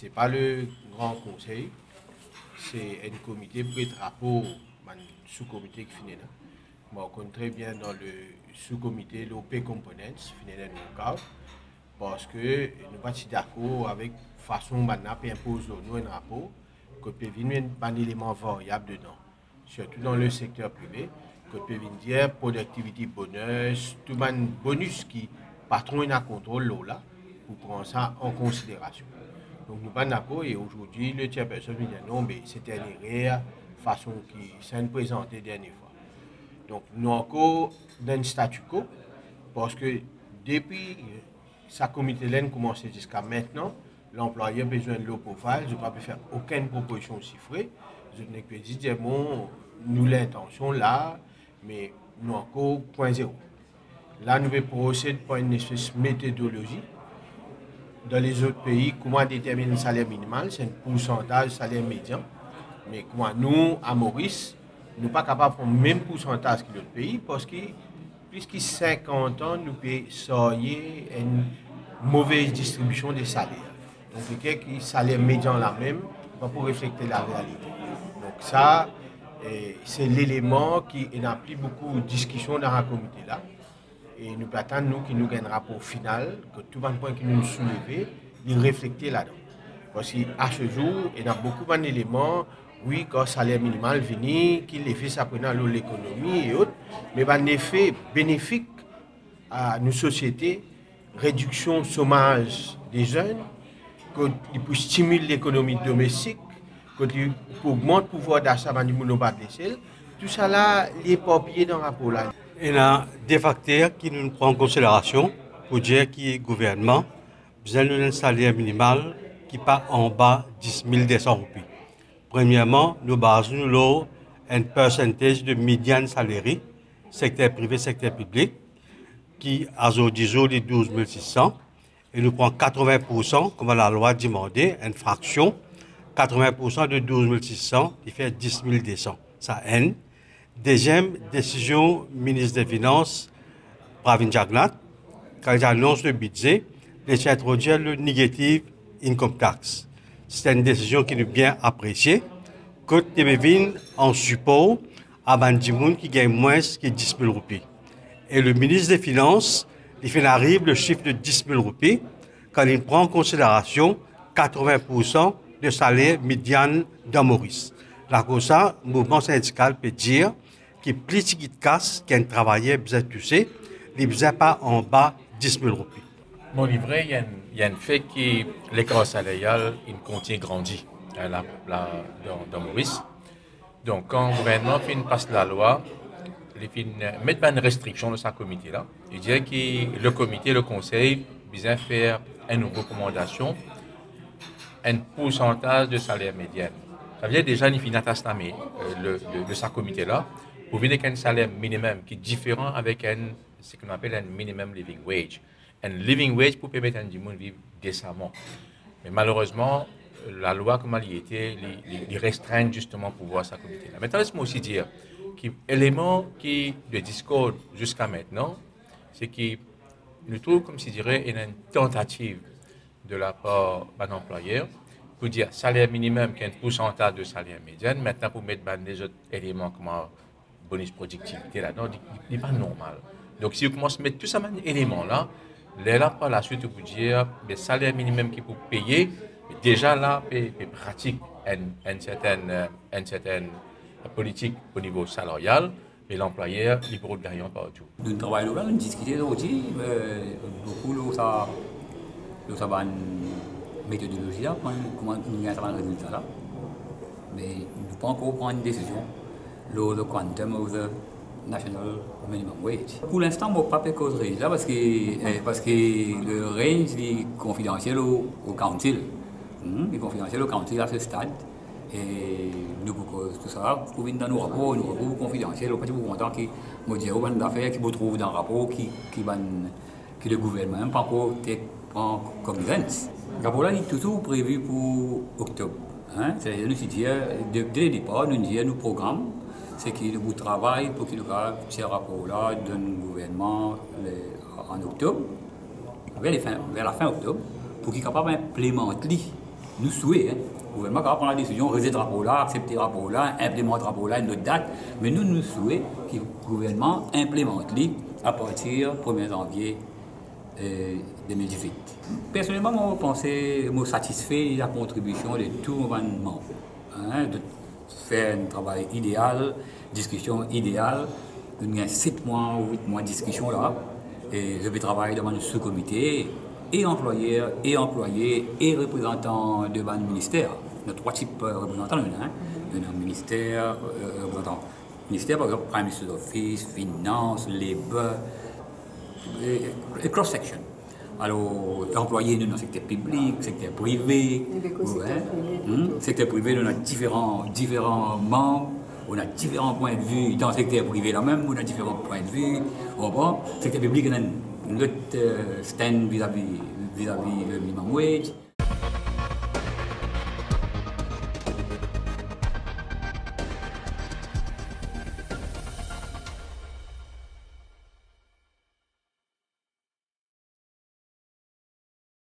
n'est pas le grand conseil, c'est un comité pour être rapport, un sous-comité qui finit là. Bon, on connaît très bien dans le sous-comité, l'OP Components, finit là dans le cas, parce que nous ne sommes pas d'accord avec la façon dont on impose nous un rapport, que peut venir un élément variable dedans, surtout dans le secteur privé, que peut venir dire productivité bonus, tout un bonus qui patron a contrôle là, pour prendre ça en considération. Donc nous sommes pas d'accord et aujourd'hui le chairperson dit non, mais c'était une erreur, façon qui s'est présentée dernière fois. Donc nous encore dans le statu quo, parce que depuis sa comité a commencé jusqu'à maintenant, l'employeur a besoin de low profile, je ne peux pas faire aucune proposition chiffrée. Je n'ai que dire, bon, nous l'intention là, mais nous encore point zéro. Là, nous allons procéder par une espèce de méthodologie. Dans les autres pays, comment déterminer le salaire minimal, c'est un pourcentage du salaire médian. Mais comment nous, à Maurice, nous ne sommes pas capables de prendre le même pourcentage que l'autre pays parce que plus de 50 ans, nous pouvons une mauvaise distribution des salaires. Donc, le salaire médian là même, pas pour refléter la réalité. Donc, ça, c'est l'élément qui implique beaucoup de discussions dans la comité là. Et nous attendons nous qui nous gagnent un rapport final, que tout le point qui nous soulevé, il refléter là-dedans. Parce qu'à ce jour, il y a beaucoup d'éléments, oui, quand le salaire minimal vient, qu'il fait ça pendant l'économie et autres, mais un effet bénéfique à nos sociétés, réduction du chômage des jeunes, pour stimuler l'économie domestique, pour augmenter le pouvoir d'achat du monde, tout ça là, il est pas oublié dans le rapport là. Il y a des facteurs qui nous prennent en considération pour dire que le gouvernement a besoin d'un salaire minimal qui pas en bas de 10 200 roupies. Premièrement, nous basons sur un pourcentage de médiane salarié, secteur privé, secteur public, qui a aujourd'hui de 12 600. Et nous prenons 80%, comme la loi demandait, une fraction, 80% de 12 600 qui fait 10 200. Ça N. Deuxième décision, ministre des Finances, Pravin Jagnnath, quand il annonce le budget, il introduire le negative income tax. C'est une décision qui est bien appréciée, que tu en support à Bandimoun qui gagne moins que 10 000 roupies. Et le ministre des Finances, il fait arrive le chiffre de 10 000 roupies quand il prend en considération 80% de salaire médian dans Maurice. Là, comme ça, le mouvement syndical peut dire que plus il casse qu'un travailleur besoin de toucher, il ne besoin pas en bas de 10 000 roupies. Mon livret, il y a un fait que l'écart salarial, il continue de grandir dans Maurice. Donc, quand le gouvernement passe la loi, il met une restriction de sa comité là. Il dit que le comité, le conseil, besoin faire une recommandation, un pourcentage de salaire médian. Ça veut dire déjà qu'il finit à de sa comité là, pour venir avec un salaire minimum qui est différent avec ce qu'on appelle un minimum living wage. Un living wage pour permettre à un monde de vivre décemment. Mais malheureusement, la loi, comme elle y était, il restreint justement pour voir sa comité là. Maintenant, laisse-moi aussi dire que l'élément qui de discorde jusqu'à maintenant, c'est que nous trouvons, comme si dirait, une tentative de la part d'un employeur pour dire salaire minimum qui est un pourcentage de salaire médian, maintenant pour mettre des autres éléments comme bonus productivité là-dedans, il n'est pas normal. Donc si vous commencez à mettre tous ces éléments-là, là par la suite vous dire le salaire minimum qu'il faut payer, déjà là, il pratique une certaine politique au niveau salarial, et l'employeur, il peut gagner partout. Nous travaillons là, nous discutons aussi, beaucoup de ça méthodologie là, comment nous avons le résultat là. Mais nous ne pouvons pas encore prendre une décision sur le quantum of the national minimum wage. Pour l'instant, je ne peux pas faire cause range là parce que le range est confidentiel au council. Il est confidentiel au council à ce stade. Et nous pouvons tout ça, pour venir dans nos rapports confidentiels, au petit peu content qui me dit aux affaires qui vous trouvent dans le rapport qui le gouvernement n'a pas encore prend comme event. Le rapport là est toujours prévu pour octobre. C'est-à-dire, nous disons, dès le départ, nous disons, nos programmes, c'est qu'il nous travaille pour qu'il y ait ce rapport-là d'un gouvernement en octobre, vers la fin octobre, pour qu'il soit capable d'implémenter nous souhaitons, le gouvernement va prendre la décision, réaliser le rapport là, accepter le rapport là, implémenter le rapport là, une autre date, mais nous souhaitons que le gouvernement implémente à partir du 1er janvier 2018. Personnellement, je pense que je suis satisfait de la contribution de tous les membres, de faire un travail idéal, discussion idéale. Il y a 7 mois ou 8 mois de discussion là, et je vais travailler dans un sous-comité, et employeurs, et employés, et représentants de ban ministère. Il y a 3 types de représentants. Il y a un ministère, ministère par exemple, Prime Minister's Office, Finance, Labour, et cross-section. Alors, employés dans le secteur public, secteur privé, secteur privé, on a différents membres, on a différents points de vue. Dans le secteur privé là-même, on a différents points de vue. Bon, secteur public, on a un autre stand vis-à-vis le minimum wage.